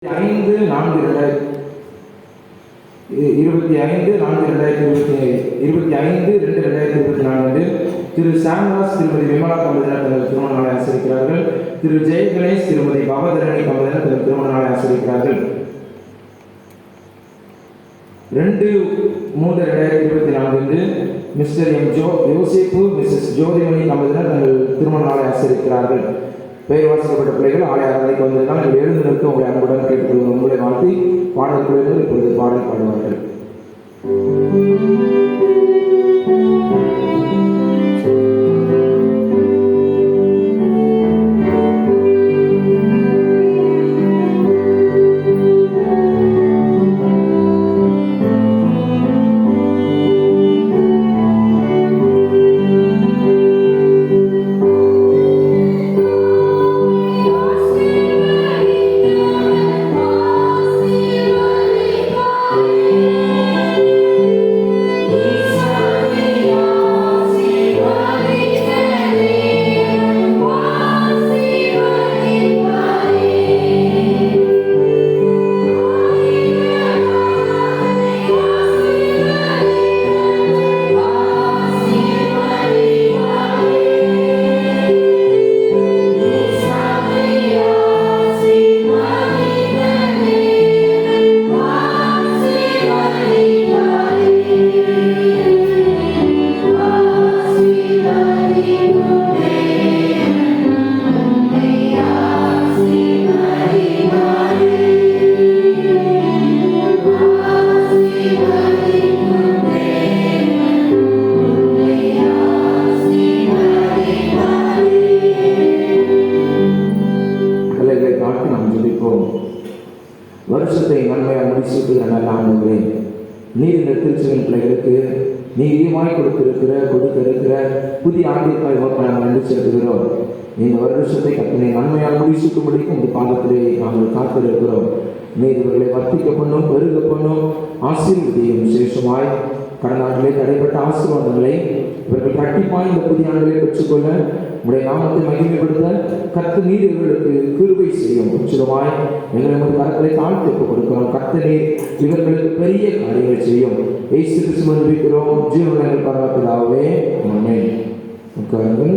5/4/2024 திரு சாம்ராஜ் திருமதி விமலா தம்பதியினர் தங்கள் திருமண நாளை ஆசிரிக்கிறார்கள். திரு ஜெயகணேஷ் திருமதி பவதரணி தம்பதியினர் தங்கள் திருமண நாளை ஆசிரிக்கிறார்கள். 2/3/2024 மிஸ்டர் எம் யோசிப்பு மிஸ்ஸஸ் ஜோதிமணி தம்பதியினர் தங்கள் திருமண நாளை ஆசிரிக்கிறார்கள். பெயர் வாசிக்கப்பட்ட பிள்ளைகள் ஆலய ஆராதனைக்கு வந்திருந்தால் நீங்கள் எழுந்து நிற்க உங்களை அன்புடன் கேட்டுக்கொள்ளும். உங்களை வாழ்த்தி பாடல் குழுவினர் இப்பொழுது பாடல் பாடுவார்கள். வருஷத்தை நன்மையாக முடிச்சுட்டு நல்ல ஆண்டுகளே, நீர் இந்த திருச்சியின் பிள்ளைகளுக்கு நீதியமாய் கொடுக்க இருக்கிற புதிய ஆண்டிற்காக நாங்கள் நன்றி செலுத்துகிறோம். இந்த வருஷத்தை கத்தனை நன்மையாக முடிச்சுட்டு முடிக்கும் இந்த பாதத்திலே நாங்கள் காத்திருக்கிறோம். நீர் இவர்களை வர்த்திக்க பண்ணும், பெருக பண்ணும், ஆசீர்வதியும். விசேஷமாய் கடந்த ஆண்டிலே தடைப்பட்ட ஆசீர்வாதங்களை இவர்கள் கட்டிப்பாய் இந்த புதிய ஆண்டிலே பெற்றுக்கொள்ள உடைய நாமத்தை மகிமைப்படுத்த கர்த்தர் நீர் இவர்களுக்கு கிருபை செய்யும். உச்சிதமாய் எங்களை நமது கரங்களை தாழ்த்தி கொடுக்கிறோம். கர்த்தர் நீர் இவர்களுக்கு பெரிய காரியங்கள் செய்யும். இயேசு கிறிஸ்துவின் ஜீவனுள்ள பரமபிதாவே ஆமென். உட்காருங்கள்.